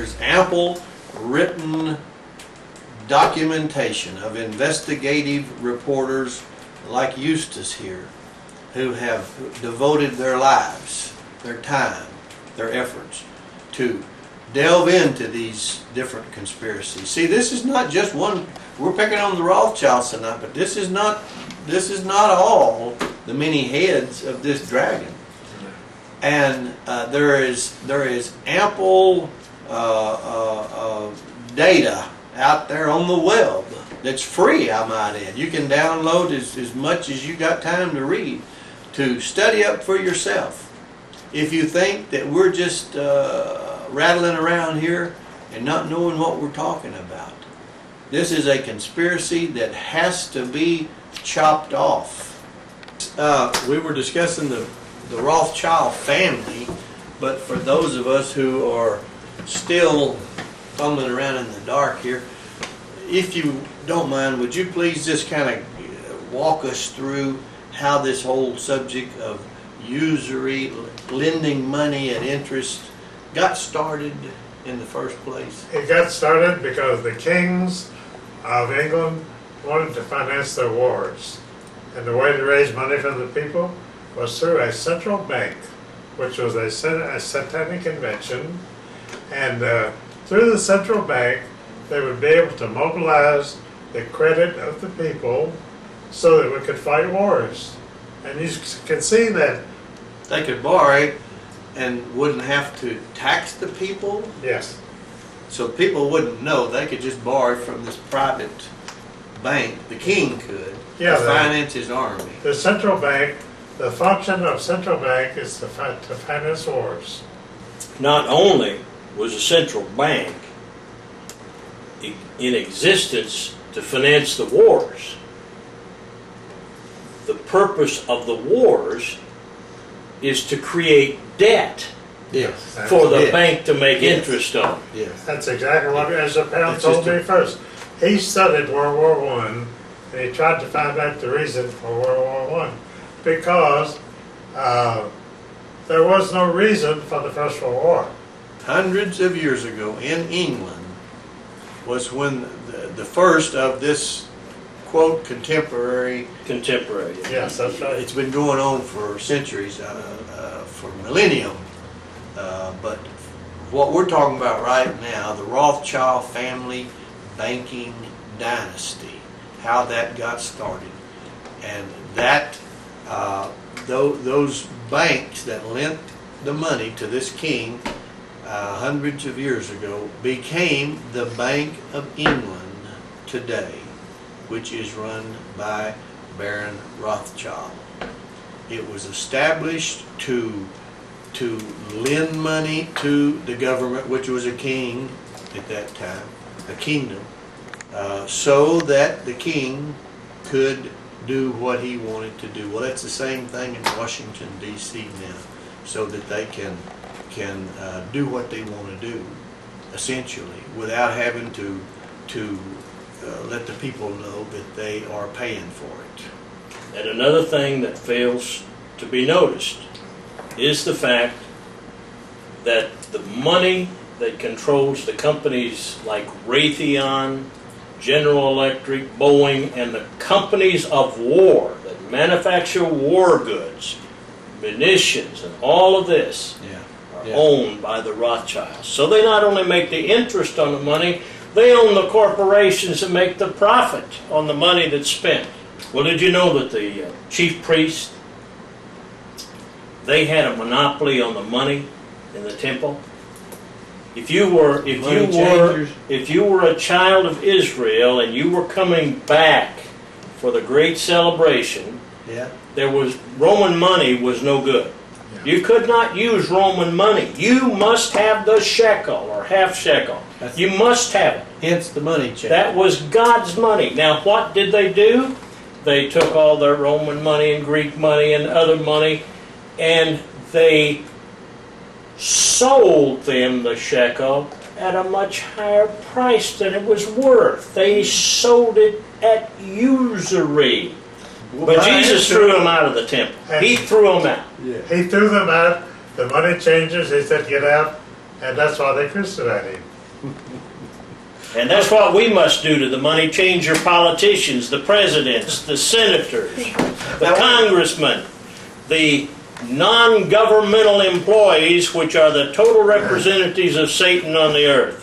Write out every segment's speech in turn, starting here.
There's ample written documentation of investigative reporters like Eustace here, who have devoted their lives, their time, their efforts to delve into these different conspiracies. See, this is not just one. We're picking on the Rothschilds tonight, but this is not all the many heads of this dragon. And there is ample data out there on the web that's free, I might add. You can download as much as you got time to read, to study up for yourself. If you think that we're just rattling around here and not knowing what we're talking about, this is a conspiracy that has to be chopped off. We were discussing the Rothschild family, but for those of us who are still fumbling around in the dark here, if you don't mind, would you please just kind of walk us through how this whole subject of usury, lending money at interest, got started in the first place? It got started because the kings of England wanted to finance their wars. And the way to raise money from the people was through a central bank, which was a satanic invention. And through the central bank, they would be able to mobilize the credit of the people so that we could fight wars. And you can see that they could borrow and wouldn't have to tax the people. Yes. So people wouldn't know. They could just borrow from this private bank. The king could, to finance his army. The central bank, the function of central bank is to finance wars. Not only was a central bank in existence to finance the wars, the purpose of the wars is to create debt for the bank to make interest on. Yes. That's exactly what, as the pound told me first. He studied World War I, and he tried to find out the reason for World War I, because there was no reason for the First World War. Hundreds of years ago in England was when the first of this, quote, contemporary. Yes, that's right. It's been going on for centuries, for millennium. But what we're talking about right now, the Rothschild family banking dynasty, how that got started, and that those banks that lent the money to this king hundreds of years ago became the Bank of England today, which is run by Baron Rothschild. It was established to lend money to the government, which was a king at that time, a kingdom, so that the king could do what he wanted to do. Well, that's the same thing in Washington, D.C. now, so that they can do what they want to do, essentially, without having to let the people know that they are paying for it. And another thing that fails to be noticed is the fact that the money that controls the companies like Raytheon, General Electric, Boeing, and the companies of war that manufacture war goods, munitions, and all of this are owned by the Rothschilds. So they not only make the interest on the money, they own the corporations that make the profit on the money that's spent. Well, did you know that the chief priest, they had a monopoly on the money in the temple? If you were a child of Israel and you were coming back for the great celebration, Roman money was no good. You could not use Roman money. You must have the shekel or half shekel. You must have it. Hence the money check. That was God's money. Now what did they do? They took all their Roman money and Greek money and other money, and they sold them the shekel at a much higher price than it was worth. They sold it at usury. But Jesus threw them out of the temple. He threw them out. Yeah. He threw them out. The money changers, he said, get out. And that's why they crucified him. And that's what we must do to the money. Change your politicians, the presidents, the senators, the congressmen, the non-governmental employees, which are the total representatives of Satan on the earth.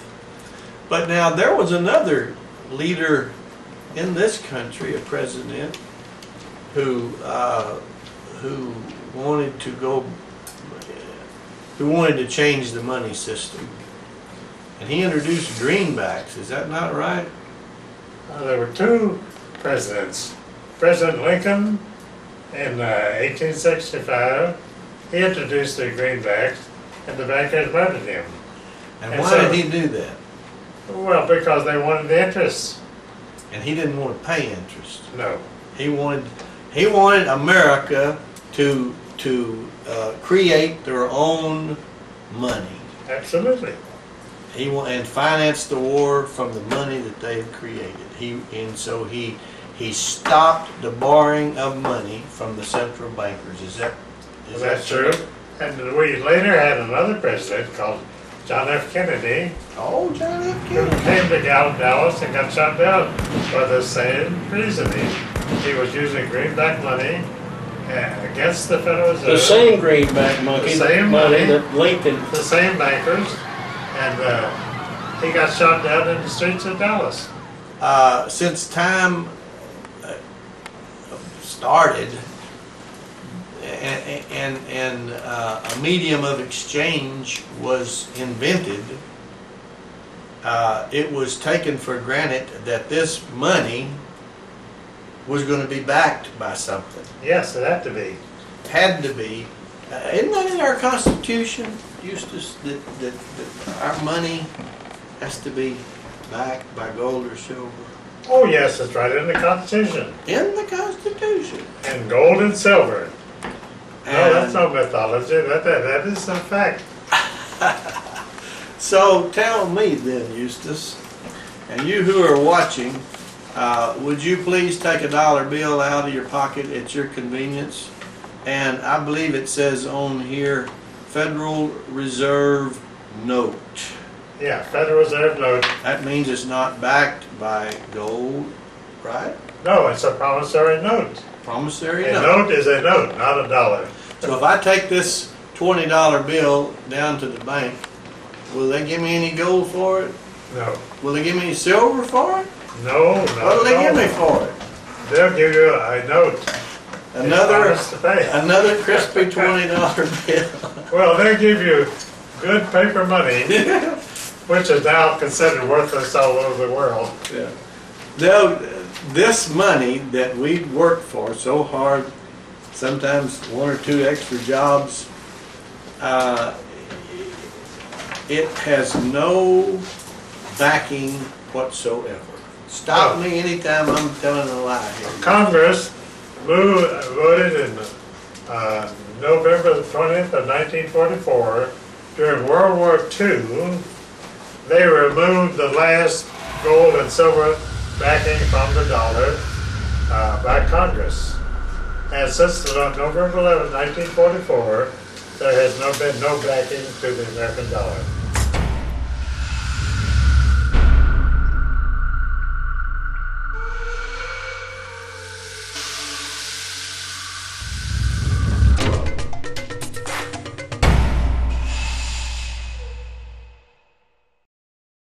But now there was another leader in this country, a president, who wanted to change the money system, and he introduced greenbacks. Is that not right? There were two presidents. President Lincoln in 1865, he introduced the greenbacks, and the bankers voted him. And why did he do that? Well, because they wanted the interest. And he didn't want to pay interest. No. He wanted America to create their own money. Absolutely. And finance the war from the money that they had created. So he stopped the borrowing of money from the central bankers. Is that true? And we later had another president called John F. Kennedy. Oh, John F. Who Kennedy. came to Dallas and got shot down for the same reason. He was using greenback money against the Federal Reserve. The same greenback monkey, The same money money. that Lincoln. The same bankers, and he got shot down in the streets of Dallas. Since time started, and a medium of exchange was invented, it was taken for granted that this money was going to be backed by something. Yes, it had to be. Had to be. Isn't that in our Constitution, Eustace, that our money has to be backed by gold or silver? Oh yes, it's right in the Constitution. In the Constitution. And gold and silver. No, that's And no mythology. That is a fact. so tell me then, Eustace, and you who are watching, would you please take a dollar bill out of your pocket at your convenience? And I believe it says on here, Federal Reserve note. Yeah, Federal Reserve note. That means it's not backed by gold, right? No, it's a promissory note. Promissory A note. note is a note, not a dollar. So if I take this $20 bill down to the bank, will they give me any gold for it? No. Will they give me any silver for it? No, What will they give me for it? They'll give you a note. Another It's honest to pay. another crispy $20 bill. Well, they give you good paper money, which is now considered worthless all over the world. Yeah. Now, this money that we work for so hard, sometimes one or two extra jobs, it has no backing whatsoever. Stop me anytime I'm telling a lie here. Congress voted in November the 20th of 1944, during World War II, they removed the last gold and silver backing from the dollar by Congress. And since November 11, 1944, there has been no backing to the American dollar.